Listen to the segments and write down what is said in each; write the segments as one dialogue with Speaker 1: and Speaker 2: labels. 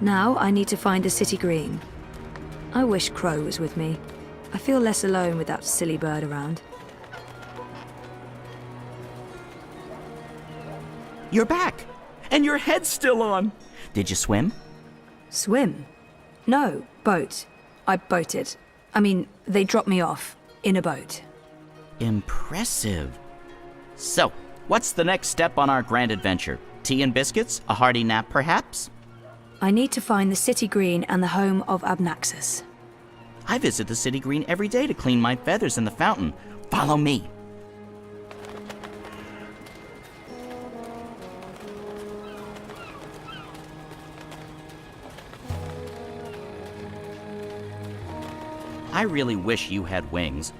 Speaker 1: Now I need to find the city green. I wish Crow was with me. I feel less alone with that silly bird around.
Speaker 2: You're back! And your head's still on! Did you swim?
Speaker 1: Swim? No, boat. I boated. I mean, they dropped me off in a boat.
Speaker 2: Impressive. So, what's the next step on our grand adventure? Tea and biscuits? A hearty nap, perhaps?
Speaker 1: I need to find the city green and the home of Abnaksusa.
Speaker 2: I visit the city green every day to clean my feathers in the fountain. Follow me. I really wish you had wings.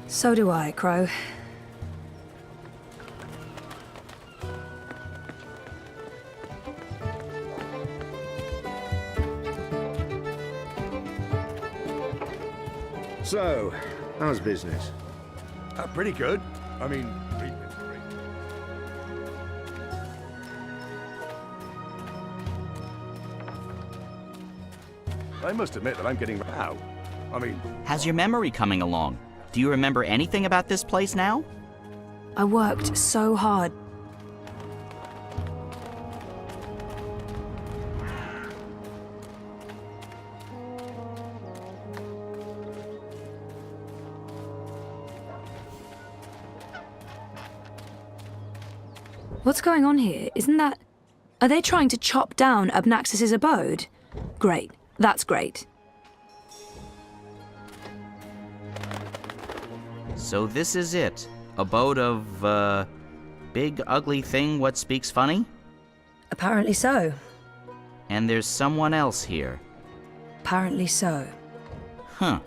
Speaker 1: So do I, Crow.
Speaker 3: So, how's business?
Speaker 4: Pretty good. I mean, I must admit that I'm getting out. I mean,
Speaker 2: How's your memory coming along? Do you remember anything about this place now?
Speaker 1: I worked so hard. What's going on here? Isn't that... Are they trying to chop down Abnaksus's abode? Great. That's great.
Speaker 2: So this is it. Abode of, big ugly thing what speaks funny?
Speaker 1: Apparently so.
Speaker 2: And there's someone else here.
Speaker 1: Apparently so.
Speaker 2: Huh.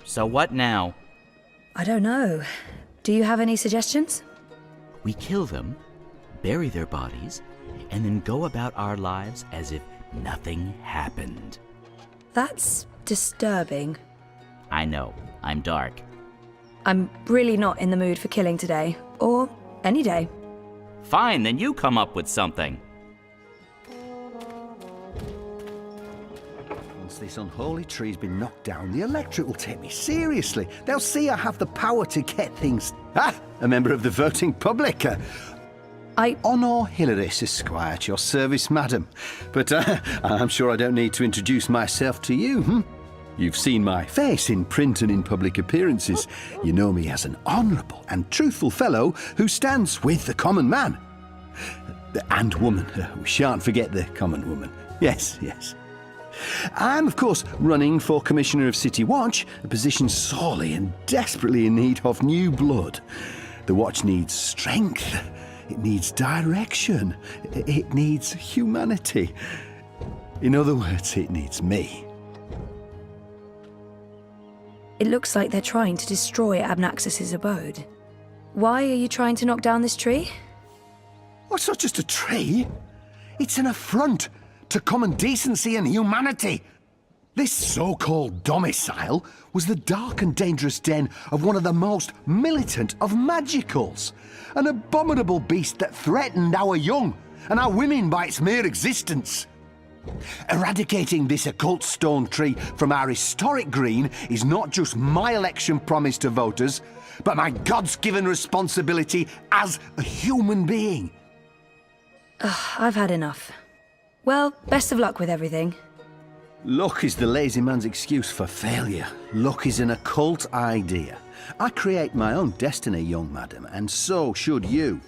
Speaker 2: So what now?
Speaker 1: I don't know. Do you have any suggestions?
Speaker 2: We kill them, bury their bodies, and then go about our lives as if nothing happened.
Speaker 1: That's disturbing.
Speaker 2: I know, I'm dark.
Speaker 1: I'm really not in the mood for killing today, or any day.
Speaker 2: Fine, then you come up with something.
Speaker 5: Once this unholy tree's been knocked down, the electorate will take me seriously. They'll see I have the power to get things... Ah! A member of the voting public. Honor Hilaris Esquire at your service, madam. But I'm sure I don't need to introduce myself to you, You've seen my face in print and in public appearances. You know me as an honourable and truthful fellow who stands with the common man. And woman. We shan't forget the common woman. Yes, yes. I'm, of course, running for Commissioner of City Watch, a position sorely and desperately in need of new blood. The Watch needs strength. It needs direction. It needs humanity. In other words, it needs me.
Speaker 1: It looks like they're trying to destroy Abnaksus's abode. Why are you trying to knock down this tree?
Speaker 5: Oh, it's not just a tree. It's an affront to common decency and humanity. This so-called domicile was the dark and dangerous den of one of the most militant of magicals. An abominable beast that threatened our young and our women by its mere existence. Eradicating this occult stone tree from our historic green is not just my election promise to voters, but my God's-given responsibility as a human being.
Speaker 1: I've had enough. Well, best of luck with everything.
Speaker 5: Luck is the lazy man's excuse for failure. Luck is an occult idea. I create my own destiny, young madam, and so should you.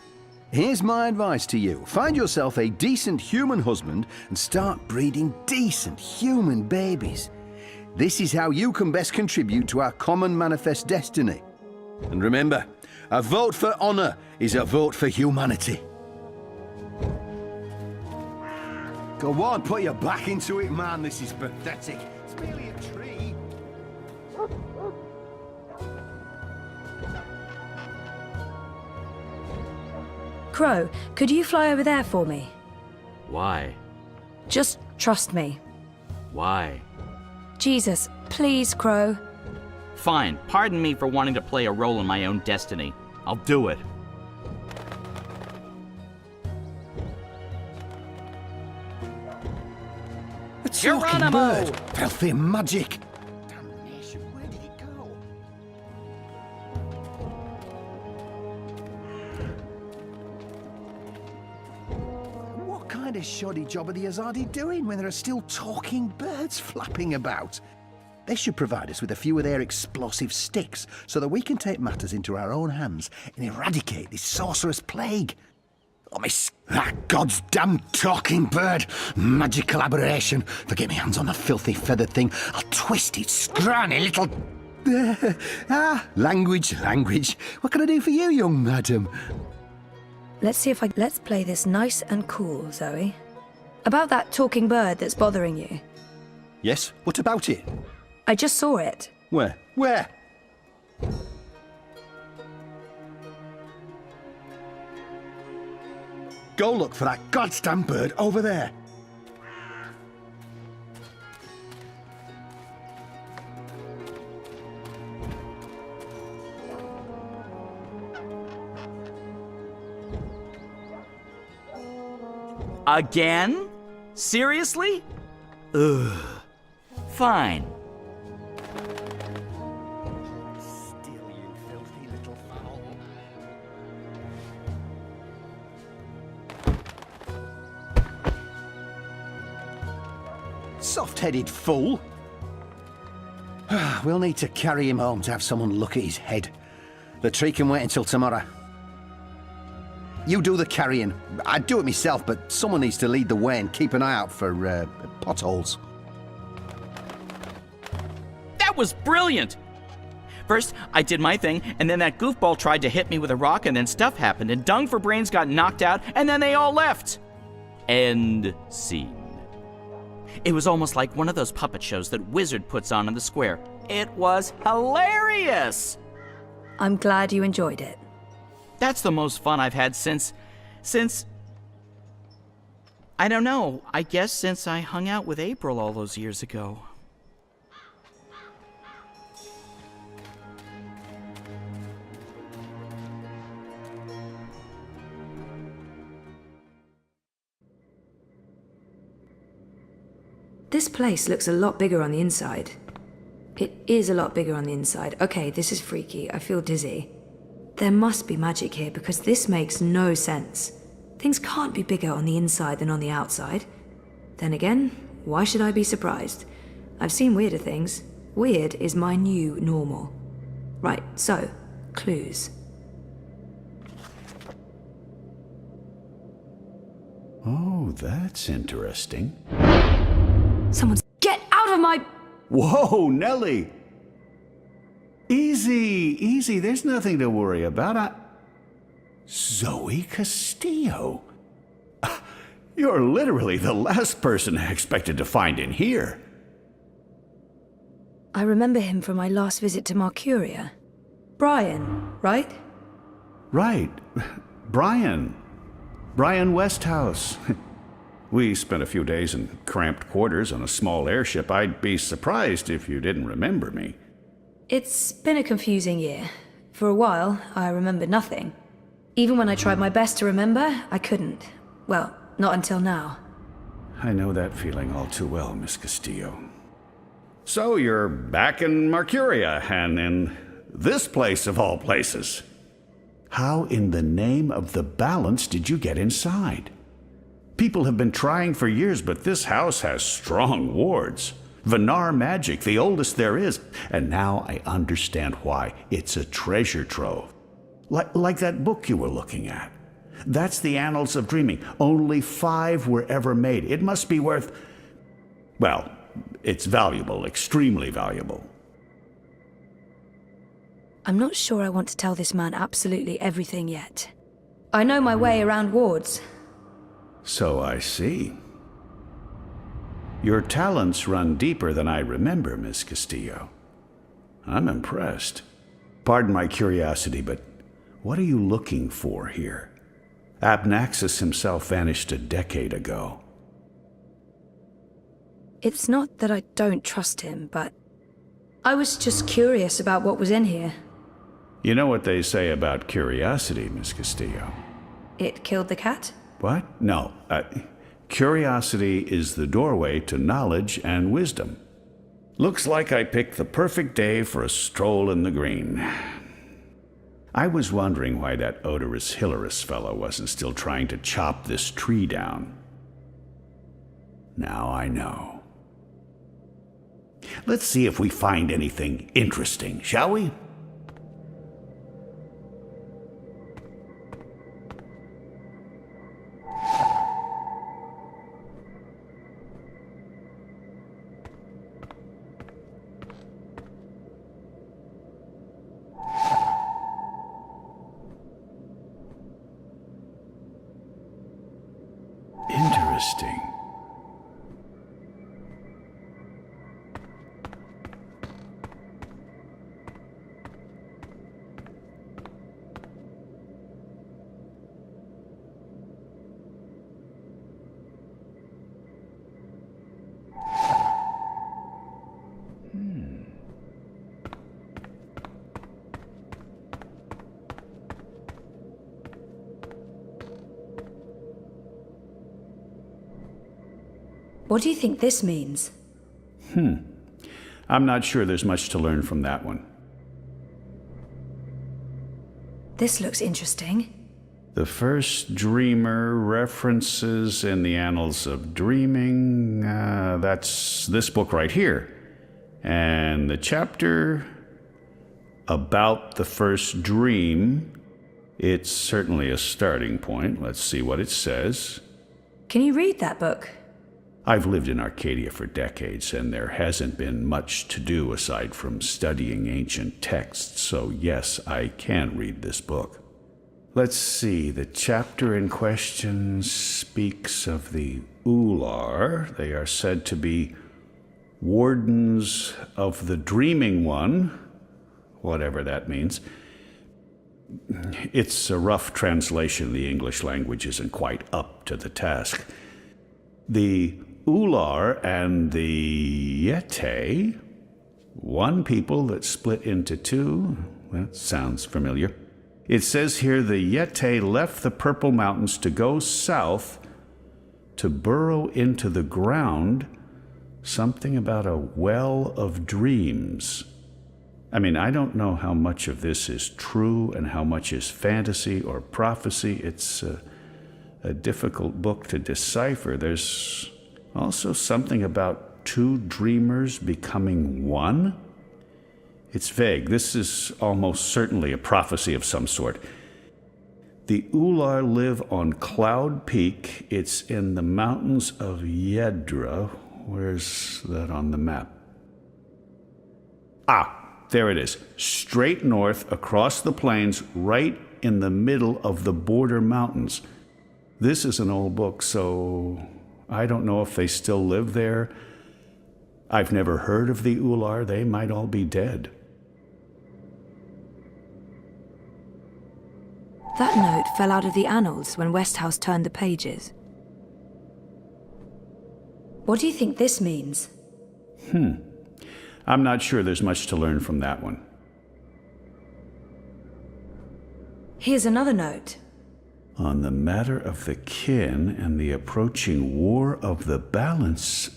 Speaker 5: Here's my advice to you. Find yourself a decent human husband and start breeding decent human babies. This is how you can best contribute to our common manifest destiny. And remember, a vote for honor is a vote for humanity. Go on, put your back into it, man. This is pathetic. It's merely a tree.
Speaker 1: Crow, could you fly over there for me?
Speaker 2: Why?
Speaker 1: Just trust me.
Speaker 2: Why?
Speaker 1: Jesus, please, Crow.
Speaker 2: Fine, pardon me for wanting to play a role in my own destiny. I'll do it.
Speaker 5: Talking
Speaker 2: Geronimo!
Speaker 5: bird. Filthy magic. Damnation, where did it go? What kind of shoddy job are the Azadi doing when there are still talking birds flapping about? They should provide us with a few of their explosive sticks so that we can take matters into our own hands and eradicate this sorcerous plague. Oh, that God's damn talking bird! Magical aberration! If I get my hands on the filthy feathered thing, I'll twist its scrawny little... language. What can I do for you, young madam?
Speaker 1: Let's play this nice and cool, Zoe. About that talking bird that's bothering you.
Speaker 5: Yes? What about it?
Speaker 1: I just saw it.
Speaker 5: Where? Where? Go look for that goddamn bird over there.
Speaker 2: Again? Seriously? Ugh. Fine.
Speaker 5: Still, you filthy little fowl. Soft-headed fool. We'll need to carry him home to have someone look at his head. The tree can wait until tomorrow. You do the carrying. I'd do it myself, but someone needs to lead the way and keep an eye out for potholes.
Speaker 2: That was brilliant! First, I did my thing, and then that goofball tried to hit me with a rock, and then stuff happened, and Dung for Brains got knocked out, and then they all left. End scene. It was almost like one of those puppet shows that Wizard puts on in the square. It was hilarious!
Speaker 1: I'm glad you enjoyed it.
Speaker 2: That's the most fun I've had since... I don't know, I guess since I hung out with April all those years ago.
Speaker 1: This place looks a lot bigger on the inside. It is a lot bigger on the inside. Okay, this is freaky. I feel dizzy. There must be magic here because this makes no sense. Things can't be bigger on the inside than on the outside. Then again, why should I be surprised? I've seen weirder things. Weird is my new normal. Right, so, clues.
Speaker 6: Oh, that's interesting.
Speaker 1: Someone's... Get out of my...
Speaker 6: Whoa, Nellie! Easy. There's nothing to worry about. Zoe Castillo. You're literally the last person I expected to find in here.
Speaker 1: I remember him from my last visit to Mercuria. Brian, right?
Speaker 6: Right. Brian Westhouse. We spent a few days in cramped quarters on a small airship. I'd be surprised if you didn't remember me.
Speaker 1: It's been a confusing year. For a while, I remembered nothing. Even when I tried my best to remember, I couldn't. Well, not until now.
Speaker 6: I know that feeling all too well, Miss Castillo. So you're back in Mercuria, and in this place of all places. How in the name of the balance did you get inside? People have been trying for years, but this house has strong wards. Venar magic, the oldest there is. And now I understand why. It's a treasure trove. Like that book you were looking at. That's the Annals of Dreaming. Only 5 were ever made. It must be worth... Well, it's valuable, extremely valuable.
Speaker 1: I'm not sure I want to tell this man absolutely everything yet. I know my way around wards.
Speaker 6: So I see. Your talents run deeper than I remember, Miss Castillo. I'm impressed. Pardon my curiosity, but what are you looking for here? Abnaksusa himself vanished a decade ago.
Speaker 1: It's not that I don't trust him, but I was just curious about what was in here.
Speaker 6: You know what they say about curiosity, Miss Castillo?
Speaker 1: It killed the cat?
Speaker 6: What? No. Curiosity is the doorway to knowledge and wisdom. Looks like I picked the perfect day for a stroll in the green. I was wondering why that odorous Hilarious fellow wasn't still trying to chop this tree down. Now I know. Let's see if we find anything interesting, shall we? Interesting.
Speaker 1: What do you think this means?
Speaker 6: I'm not sure there's much to learn from that one.
Speaker 1: This looks interesting.
Speaker 6: The first dreamer references in the annals of dreaming. That's this book right here. And the chapter about the first dream, it's certainly a starting point. Let's see what it says.
Speaker 1: Can you read that book?
Speaker 6: I've lived in Arcadia for decades, and there hasn't been much to do aside from studying ancient texts, so yes, I can read this book. Let's see, the chapter in question speaks of the Ular. They are said to be wardens of the Dreaming One, whatever that means. It's a rough translation. The English language isn't quite up to the task. The Ular and the Yete, one people that split into two. That sounds familiar. It says here the Yete left the Purple Mountains to go south to burrow into the ground. Something about a well of dreams. I mean, I don't know how much of this is true and how much is fantasy or prophecy. It's a difficult book to decipher. There's also something about two dreamers becoming one. It's vague. This is almost certainly a prophecy of some sort. The Ular live on Cloud Peak. It's in the mountains of Yedra. Where's that on the map? There it is. Straight north across the plains, right in the middle of the border mountains. This is an old book, so I don't know if they still live there. I've never heard of the Ular. They might all be dead.
Speaker 1: That note fell out of the annals when Westhouse turned the pages. What do you think this means?
Speaker 6: I'm not sure there's much to learn from that one.
Speaker 1: Here's another note.
Speaker 6: On the matter of the kin and the approaching war of the balance.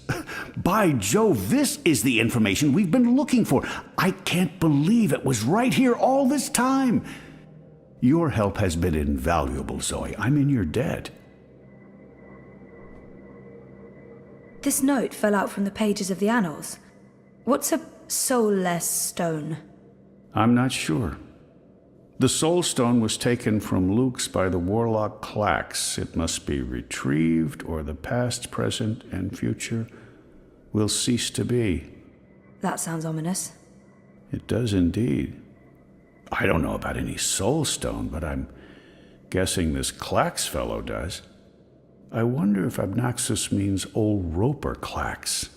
Speaker 6: By Jove, this is the information we've been looking for. I can't believe it was right here all this time. Your help has been invaluable, Zoe. I'm in your debt.
Speaker 1: This note fell out from the pages of the annals. What's a soulless stone?
Speaker 6: I'm not sure. The soul stone was taken from Luke's by the warlock Clax. It must be retrieved, or the past, present, and future will cease to be.
Speaker 1: That sounds ominous.
Speaker 6: It does indeed. I don't know about any soul stone, but I'm guessing this Clax fellow does. I wonder if Abnaksusa means old roper Clax.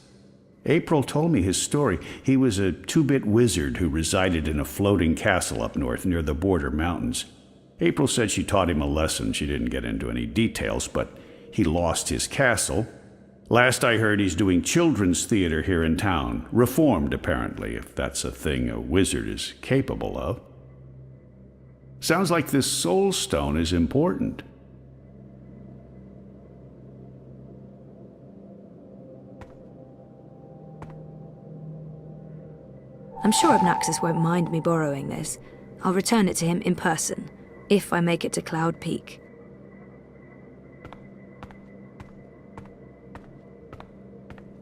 Speaker 6: April told me his story. He was a two-bit wizard who resided in a floating castle up north near the border mountains. April said she taught him a lesson. She didn't get into any details, but he lost his castle. Last I heard, he's doing children's theater here in town. Reformed, apparently, if that's a thing a wizard is capable of. Sounds like this soul stone is important.
Speaker 1: I'm sure Abnaksusa won't mind me borrowing this. I'll return it to him in person, if I make it to Cloud Peak.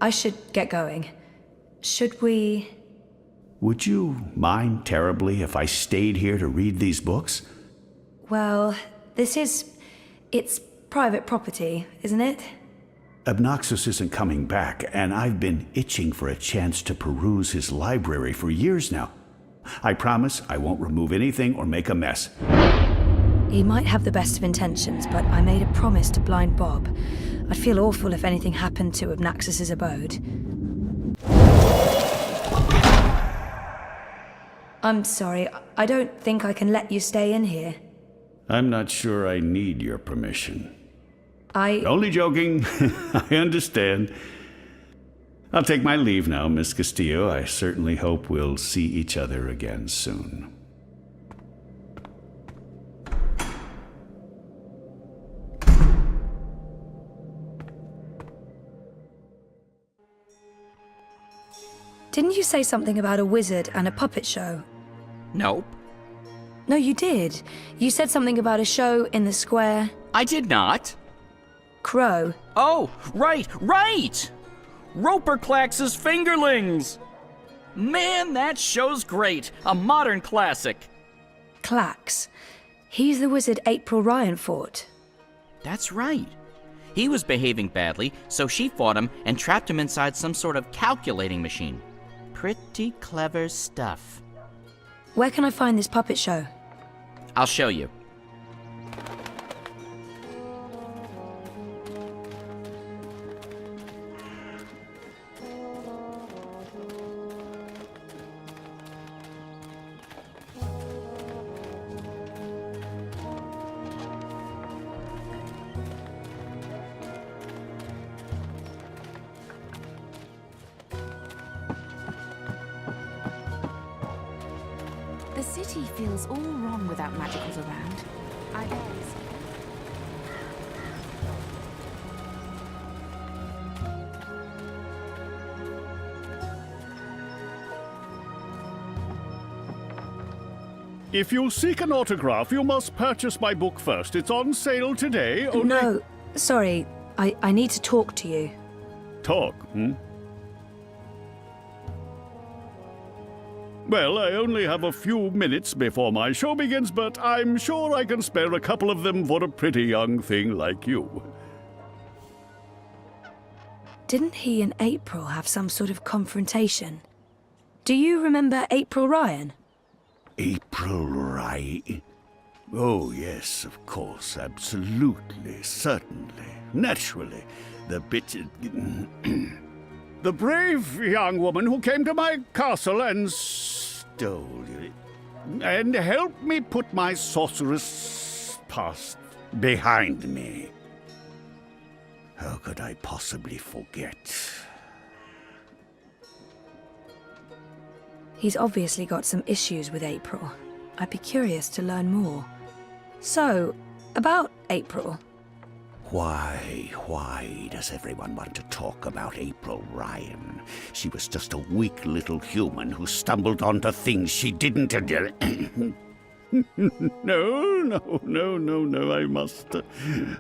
Speaker 1: I should get going. Should we...
Speaker 6: Would you mind terribly if I stayed here to read these books?
Speaker 1: Well, it's private property, isn't it?
Speaker 6: Abnaksusa isn't coming back, and I've been itching for a chance to peruse his library for years now. I promise I won't remove anything or make a mess.
Speaker 1: He might have the best of intentions, but I made a promise to Blind Bob. I'd feel awful if anything happened to Abnaksusa's abode. I'm sorry, I don't think I can let you stay in here.
Speaker 6: I'm not sure I need your permission.
Speaker 1: I...
Speaker 6: Only joking. I understand. I'll take my leave now, Miss Castillo. I certainly hope we'll see each other again soon.
Speaker 1: Didn't you say something about a wizard and a puppet show?
Speaker 2: Nope.
Speaker 1: No, you did. You said something about a show in the square.
Speaker 2: I did not.
Speaker 1: Crow.
Speaker 2: Oh, right! Roper Clax's Fingerlings! Man, that show's great. A modern classic.
Speaker 1: Clax. He's the wizard April Ryan fought.
Speaker 2: That's right. He was behaving badly, so she fought him and trapped him inside some sort of calculating machine. Pretty clever stuff.
Speaker 1: Where can I find this puppet show?
Speaker 2: I'll show you.
Speaker 7: The city feels all wrong without magicals around. I guess.
Speaker 4: If you seek an autograph, you must purchase my book first. It's on sale today. Only...
Speaker 1: No, sorry. I need to talk to you.
Speaker 4: Talk, hmm? Well, I only have a few minutes before my show begins, but I'm sure I can spare a couple of them for a pretty young thing like you.
Speaker 1: Didn't he and April have some sort of confrontation? Do you remember April Ryan?
Speaker 6: April Ryan? Oh, yes, of course, absolutely, certainly, naturally. The bitch...
Speaker 4: The brave young woman who came to my castle and stole it, and helped me put my sorceress past behind me.
Speaker 6: How could I possibly forget?
Speaker 1: He's obviously got some issues with April. I'd be curious to learn more. So, about April.
Speaker 6: Why does everyone want to talk about April Ryan? She was just a weak little human who stumbled onto things she didn't...
Speaker 4: No, I must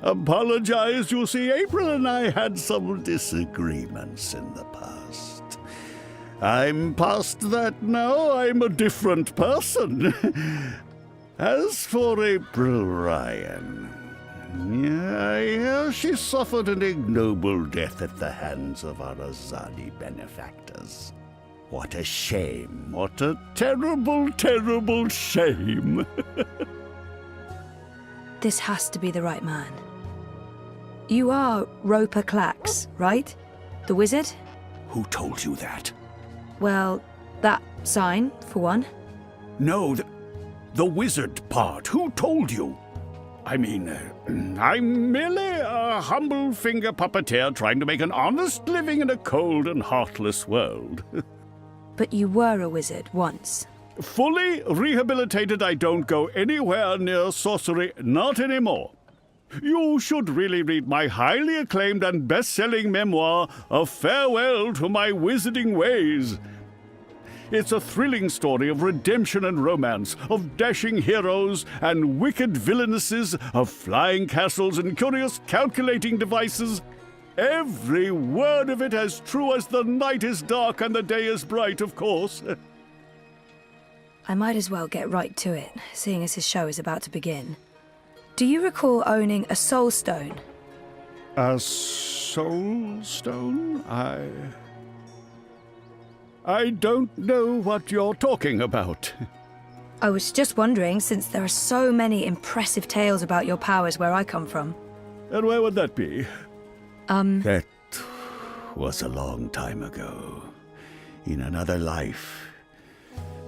Speaker 4: apologize. You see, April and I had some
Speaker 6: disagreements in the past. I'm past that now. I'm a different person. As for April Ryan... Yeah, I hear she suffered an ignoble death at the hands of our Azadi benefactors. What a shame. What a terrible, terrible shame.
Speaker 1: This has to be the right man. You are Roper Clax, right? The wizard?
Speaker 6: Who told you that?
Speaker 1: Well, that sign, for one.
Speaker 6: No, the wizard part. Who told you?
Speaker 4: I mean, I'm merely a humble finger puppeteer trying to make an honest living in a cold and heartless world.
Speaker 1: But you were a wizard once.
Speaker 4: Fully rehabilitated, I don't go anywhere near sorcery, not anymore. You should really read my highly acclaimed and best-selling memoir, A Farewell to My Wizarding Ways. It's a thrilling story of redemption and romance, of dashing heroes and wicked villainesses, of flying castles and curious calculating devices. Every word of it as true as the night is dark and the day is bright, of course.
Speaker 1: I might as well get right to it, seeing as his show is about to begin. Do you recall owning a soul stone?
Speaker 4: A soul stone? I don't know what you're talking about.
Speaker 1: I was just wondering, since there are so many impressive tales about your powers where I come from.
Speaker 4: And where would that be? That was a long time ago. In another life.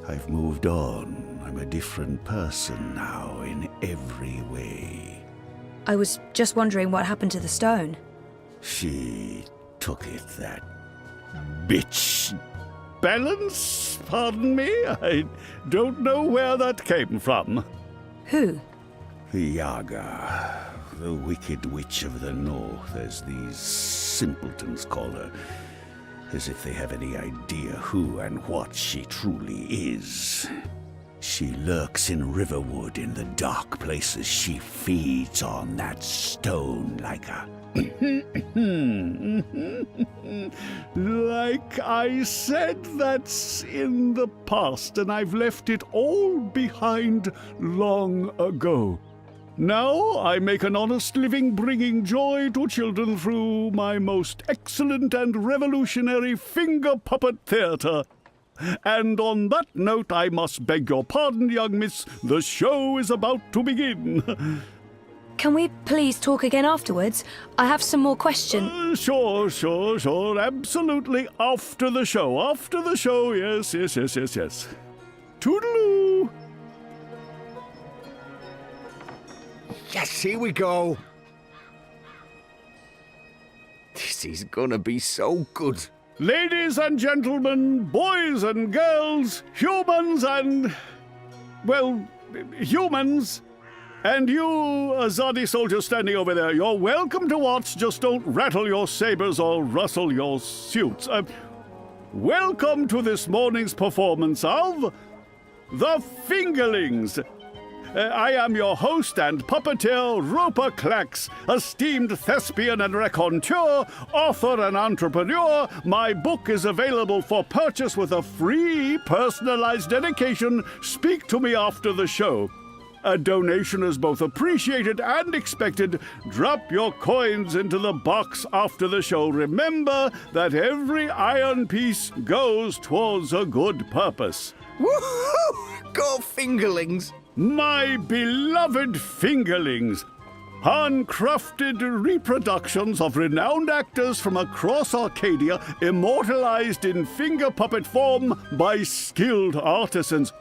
Speaker 4: I've moved on. I'm a different person now in every way.
Speaker 1: I was just wondering what happened to the stone.
Speaker 4: She took it, that bitch. Balance? Pardon me? I don't know where that came from.
Speaker 1: Who?
Speaker 4: The Yaga, the wicked witch of the north, as these simpletons call her. As if they have any idea who and what she truly is. She lurks in Riverwood in the dark places. She feeds on that stone like a... Like I said, that's in the past, and I've left it all behind long ago. Now I make an honest living bringing joy to children through my most excellent and revolutionary finger puppet theater. And on that note, I must beg your pardon, young miss. The show is about to begin.
Speaker 1: Can we please talk again afterwards? I have some more questions.
Speaker 4: Sure. Absolutely. After the show. Yes. Toodaloo.
Speaker 3: Yes, here we go. This is gonna be so good.
Speaker 4: Ladies and gentlemen, boys and girls, humans and... well, humans. And you, Azadi soldier standing over there, you're welcome to watch, just don't rattle your sabers or rustle your suits. Welcome to this morning's performance of... The Fingerlings. I am your host and puppeteer, Roper Clax, esteemed thespian and raconteur, author and entrepreneur. My book is available for purchase with a free personalized dedication. Speak to me after the show. A donation is both appreciated and expected. Drop your coins into the box after the show. Remember that every iron piece goes towards a good purpose.
Speaker 3: Woohoo! Go Fingerlings!
Speaker 4: My beloved Fingerlings, handcrafted reproductions of renowned actors from across Arcadia, immortalized in finger puppet form by skilled artisans.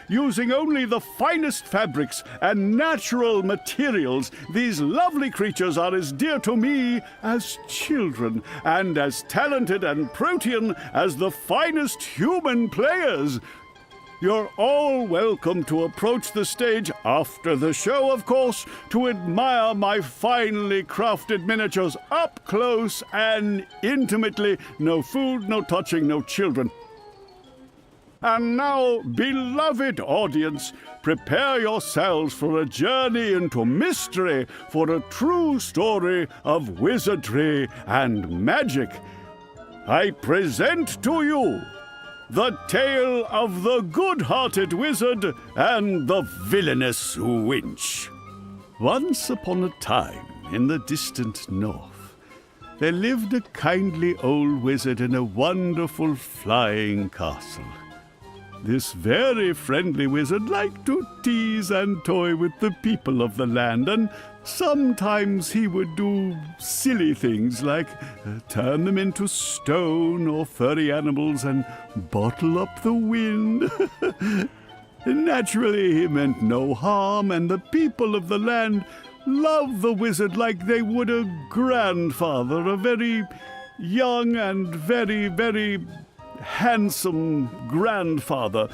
Speaker 4: Using only the finest fabrics and natural materials, these lovely creatures are as dear to me as children, and as talented and protean as the finest human players. You're all welcome to approach the stage after the show, of course, to admire my finely crafted miniatures up close and intimately. No food, no touching, no children. And now, beloved audience, prepare yourselves for a journey into mystery, for a true story of wizardry and magic. I present to you the tale of the good-hearted wizard and the villainous winch. Once upon a time, in the distant north, there lived a kindly old wizard in a wonderful flying castle. This very friendly wizard liked to tease and toy with the people of the land, and sometimes he would do silly things like turn them into stone or furry animals and bottle up the wind. Naturally, he meant no harm, and the people of the land loved the wizard like they would a grandfather, a very young and very, very handsome grandfather.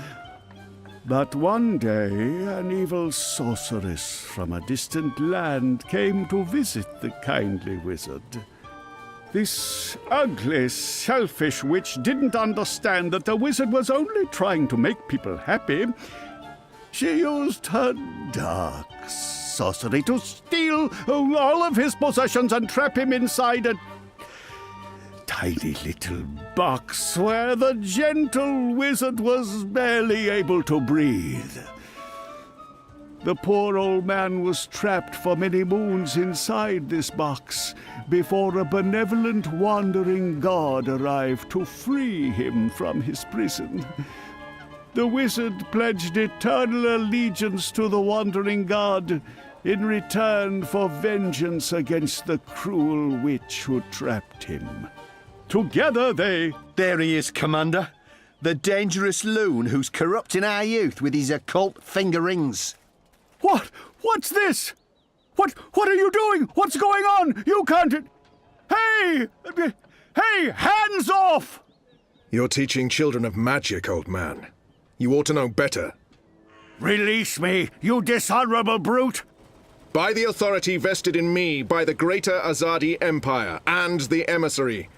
Speaker 4: But one day, an evil sorceress from a distant land came to visit the kindly wizard. This ugly, selfish witch didn't understand that the wizard was only trying to make people happy. She used her dark sorcery to steal all of his possessions and trap him inside a tiny little box where the gentle wizard was barely able to breathe. The poor old man was trapped for many moons inside this box before a benevolent wandering god arrived to free him from his prison. The wizard pledged eternal allegiance to the wandering god in return for vengeance against the cruel witch who trapped him. Together they...
Speaker 5: There he is, Commander. The dangerous loon who's corrupting our youth with his occult finger rings.
Speaker 4: What? What's this? What are you doing? What's going on? You can't... Hey! Hey! Hands off!
Speaker 8: You're teaching children of magic, old man. You ought to know better.
Speaker 4: Release me, you dishonorable brute!
Speaker 8: By the authority vested in me by the Greater Azadi Empire and the Emissary,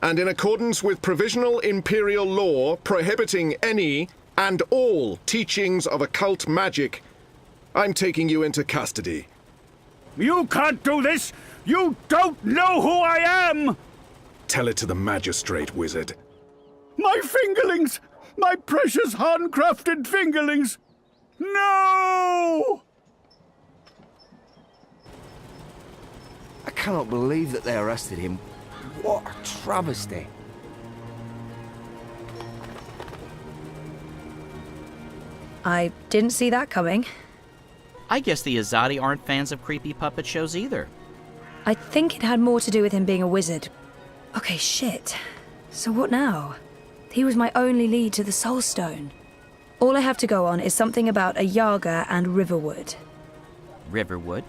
Speaker 8: and in accordance with provisional imperial law prohibiting any and all teachings of occult magic, I'm taking you into custody.
Speaker 4: You can't do this! You don't know who I am!
Speaker 8: Tell it to the magistrate, wizard.
Speaker 4: My fingerlings! My precious handcrafted fingerlings! No!
Speaker 3: I cannot believe that they arrested him. What a travesty.
Speaker 1: I didn't see that coming.
Speaker 2: I guess the Azadi aren't fans of creepy puppet shows either.
Speaker 1: I think it had more to do with him being a wizard. Okay, shit. So what now? He was my only lead to the Soul Stone. All I have to go on is something about a Yaga and Riverwood.
Speaker 2: Riverwood?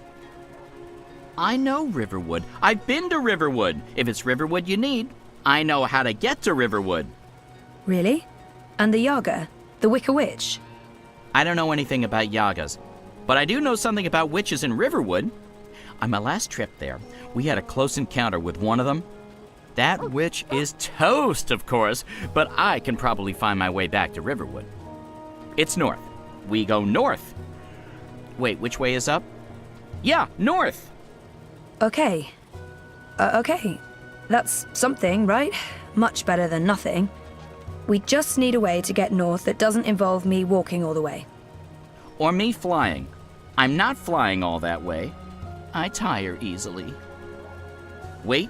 Speaker 2: I know Riverwood. I've been to Riverwood. If it's Riverwood you need, I know how to get to Riverwood.
Speaker 1: Really? And the Yaga? The Wicker Witch?
Speaker 2: I don't know anything about Yagas, but I do know something about witches in Riverwood. On my last trip there, we had a close encounter with one of them. That witch is toast, of course, but I can probably find my way back to Riverwood. It's north. We go north. Wait, which way is up? Yeah, north.
Speaker 1: Okay. Okay. That's something, right? Much better than nothing. We just need a way to get north that doesn't involve me walking all the way.
Speaker 2: Or me flying. I'm not flying all that way. I tire easily. Wait.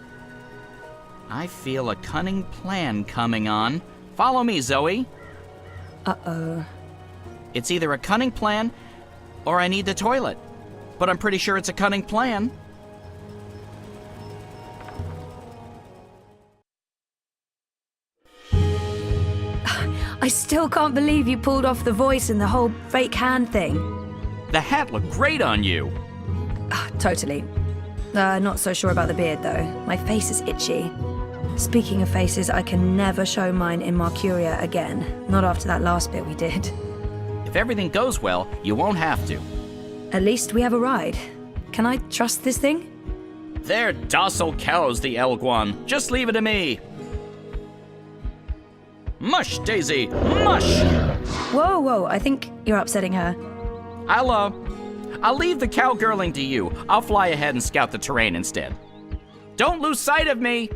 Speaker 2: I feel a cunning plan coming on. Follow me, Zoe.
Speaker 1: Uh-oh.
Speaker 2: It's either a cunning plan or I need the toilet. But I'm pretty sure it's a cunning plan.
Speaker 1: I still can't believe you pulled off the voice and the whole fake hand thing.
Speaker 2: The hat looked great on you.
Speaker 1: Totally. Not so sure about the beard, though. My face is itchy. Speaking of faces, I can never show mine in Mercuria again. Not after that last bit we did.
Speaker 2: If everything goes well, you won't have to.
Speaker 1: At least we have a ride. Can I trust this thing?
Speaker 2: They're docile cows, the Elguan. Just leave it to me. Mush, Daisy, mush!
Speaker 1: Whoa, I think you're upsetting her.
Speaker 2: I'll leave the cowgirling to you. I'll fly ahead and scout the terrain instead. Don't lose sight of me!